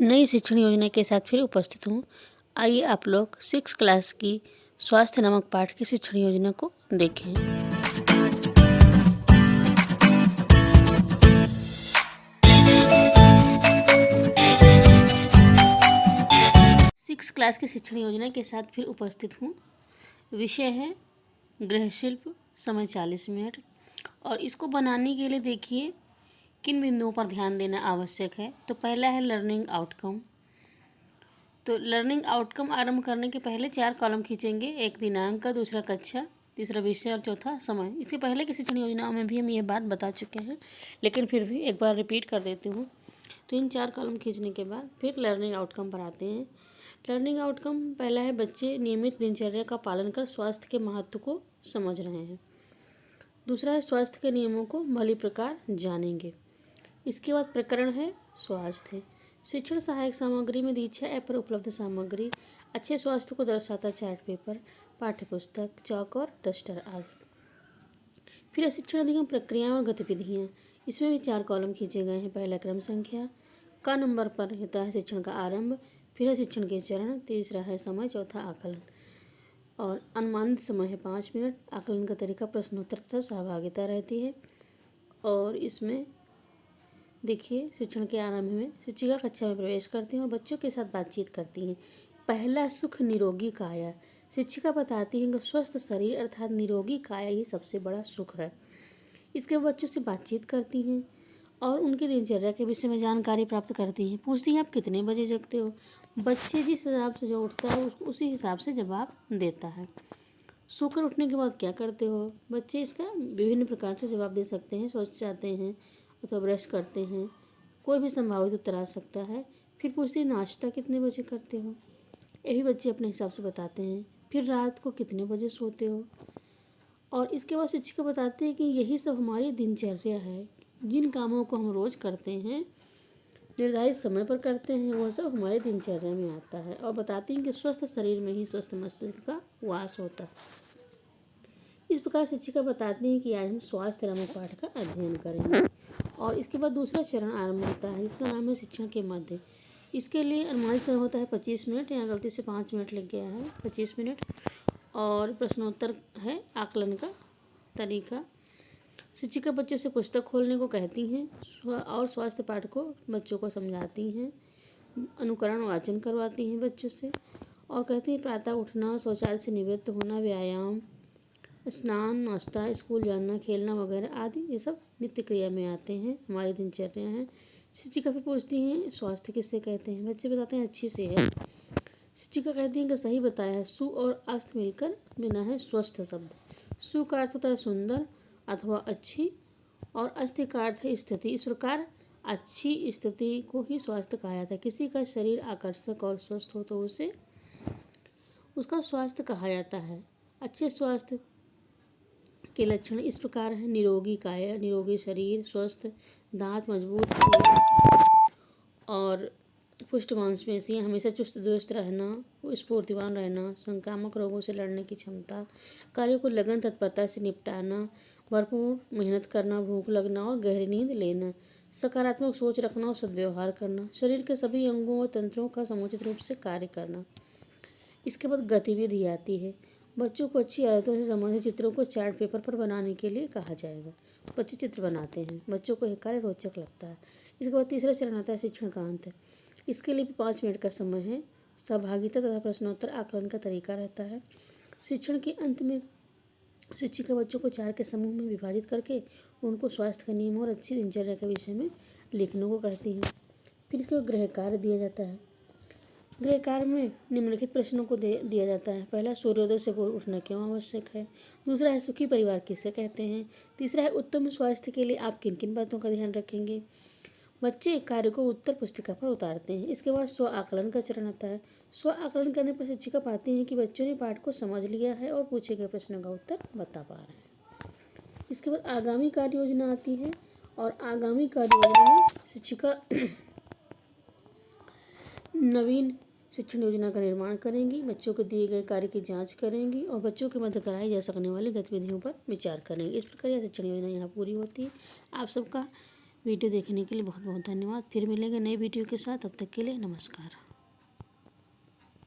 नई शिक्षण योजना के साथ फिर उपस्थित हूँ। आइए आप लोग 6 क्लास की स्वास्थ्य नामक पाठ की शिक्षण योजना को देखें। सिक्स क्लास की शिक्षण योजना के साथ फिर उपस्थित हूँ। विषय है गृह शिल्प, समय 40 मिनट। और इसको बनाने के लिए देखिए किन बिंदुओं पर ध्यान देना आवश्यक है। तो पहला है लर्निंग आउटकम। तो लर्निंग आउटकम आरंभ करने के पहले 4 कॉलम खींचेंगे। एक दिनांक का, दूसरा कक्षा, तीसरा विषय और चौथा समय। इसके पहले की शिक्षण योजनाओं में भी हम ये बात बता चुके हैं, लेकिन फिर भी एक बार रिपीट कर देती हूँ। तो इन 4 कॉलम खींचने के बाद फिर लर्निंग आउटकम पर आते हैं। लर्निंग आउटकम पहला है बच्चे नियमित दिनचर्या का पालन कर स्वास्थ्य के महत्व को समझ रहे हैं। दूसरा है स्वास्थ्य के नियमों को भली प्रकार जानेंगे। इसके बाद प्रकरण है स्वास्थ्य। शिक्षण सहायक सामग्री में दीक्षा ऐप पर उपलब्ध सामग्री अच्छे स्वास्थ्य को दर्शाता चार्ट पेपर, पाठ्यपुस्तक, चौक और डस्टर आदि। फिर शिक्षण अधिगम प्रक्रियाएं और गतिविधियाँ। इसमें भी 4 कॉलम खींचे गए हैं। पहला क्रम संख्या का नंबर पर रहता है शिक्षण का आरंभ, फिर है शिक्षण के चरण, तीसरा है समय, चौथा आकलन। और अनुमानित समय है 5 मिनट। आकलन का तरीका प्रश्नोत्तर तथा सहभागिता रहती है। और इसमें देखिए शिक्षण के आरंभ में शिक्षिका कक्षा में प्रवेश करती हैं और बच्चों के साथ बातचीत करती हैं। पहला सुख निरोगी काया। शिक्षिका बताती हैं कि स्वस्थ शरीर अर्थात निरोगी काया ही सबसे बड़ा सुख है। इसके बाद बच्चों से बातचीत करती हैं और उनकी दिनचर्या के विषय में जानकारी प्राप्त करती हैं। पूछती हैं आप कितने बजे जगते हो। बच्चे जिस हिसाब से जो उठता है उसको उसी हिसाब से जवाब देता है। सोकर उठने के बाद क्या करते हो। बच्चे इसका विभिन्न प्रकार से जवाब दे सकते हैं। सोच जाते हैं अथवा ब्रश करते हैं, कोई भी संभावित उत्तर आ सकता है। फिर पूछते हैं नाश्ता कितने बजे करते हो। ये भी बच्चे अपने हिसाब से बताते हैं। फिर रात को कितने बजे सोते हो। और इसके बाद शिक्षिका बताते हैं कि यही सब हमारी दिनचर्या है। जिन कामों को हम रोज़ करते हैं, निर्धारित समय पर करते हैं, वह सब हमारी दिनचर्या में आता है। और बताती हैं कि स्वस्थ शरीर में ही स्वस्थ मस्तिष्क का वास होता है। इस प्रकार शिक्षिका बताती हैं कि आज हम स्वास्थ्य नामक पाठ का अध्ययन करेंगे। और इसके बाद दूसरा चरण आरंभ होता है जिसका नाम है शिक्षण के मध्य। इसके लिए अनुमानित समय होता है 25 मिनट। यहाँ गलती से 5 मिनट लग गया है, 25 मिनट। और प्रश्नोत्तर है आकलन का तरीका। शिक्षिका बच्चों से पुस्तक खोलने को कहती हैं और स्वास्थ्य पाठ को बच्चों को समझाती हैं। अनुकरण वाचन करवाती हैं बच्चों से और कहती हैं प्रातः उठना, शौचालय से निवृत्त होना, व्यायाम, स्नान, नाश्ता, स्कूल जाना, खेलना वगैरह आदि ये सब नित्य क्रिया में आते हैं, हमारी दिनचर्या हैं। शिक्षिका फिर पूछती हैं स्वास्थ्य किससे कहते हैं। बच्चे बताते हैं अच्छी सेहत। शिक्षिका कहती हैं कि सही बताया है। सु और अस्त मिलकर बिना है स्वस्थ शब्द। सु का अर्थ होता है सुंदर अथवा अच्छी और अस्थि का अर्थ है स्थिति। इस प्रकार अच्छी स्थिति को ही स्वास्थ्य कहा जाता है। किसी का शरीर आकर्षक और स्वस्थ हो तो उसे उसका स्वास्थ्य कहा जाता है। अच्छे स्वास्थ्य के लक्षण इस प्रकार हैं। निरोगी काया, निरोगी शरीर, स्वस्थ दांत, मजबूत और पुष्ट मांसपेशियां, हमेशा चुस्त दुरुस्त रहना, स्फूर्तिवान रहना, संक्रामक रोगों से लड़ने की क्षमता, कार्यों को लगन तत्परता से निपटाना, भरपूर मेहनत करना, भूख लगना और गहरी नींद लेना, सकारात्मक सोच रखना और सद्व्यवहार करना, शरीर के सभी अंगों और तंत्रों का समुचित रूप से कार्य करना। इसके बाद गतिविधि आती है। बच्चों को अच्छी आदतों से संबंधित चित्रों को चार्ट पेपर पर बनाने के लिए कहा जाएगा। बच्चे चित्र बनाते हैं, बच्चों को यह कार्य रोचक लगता है। इसके बाद तीसरा चरण आता है शिक्षण का अंत। इसके लिए भी 5 मिनट का समय है। सहभागिता तथा प्रश्नोत्तर आकलन का तरीका रहता है। शिक्षण के अंत में शिक्षिका बच्चों को 4 के समूह में विभाजित करके उनको स्वास्थ्य के नियम और अच्छी दिनचर्या के विषय में लिखने को कहती हैं। फिर इसके बाद गृह कार्य दिया जाता है। गृह कार्य में निम्नलिखित प्रश्नों को दिया जाता है। पहला, सूर्योदय से पूर्व उठना क्यों आवश्यक है। दूसरा है सुखी परिवार किसे कहते हैं। तीसरा है उत्तम स्वास्थ्य के लिए आप किन किन बातों का ध्यान रखेंगे। बच्चे कार्य को उत्तर पुस्तिका पर उतारते हैं। इसके बाद स्व आकलन का चरण आता है। स्व आकलन करने पर शिक्षिका पाती हैं कि बच्चों ने पाठ को समझ लिया है और पूछे गए प्रश्नों का उत्तर बता पा रहे हैं। इसके बाद आगामी कार्य योजना आती है और आगामी कार्य योजना में शिक्षिका नवीन शिक्षण योजना का निर्माण करेंगी, बच्चों को दिए गए कार्य की जांच करेंगी और बच्चों के मध्य कराई जा सकने वाली गतिविधियों पर विचार करेंगी। इस प्रकार यह शिक्षण योजना यहाँ पूरी होती है। आप सबका वीडियो देखने के लिए बहुत बहुत धन्यवाद। फिर मिलेंगे नई वीडियो के साथ, तब तक के लिए नमस्कार।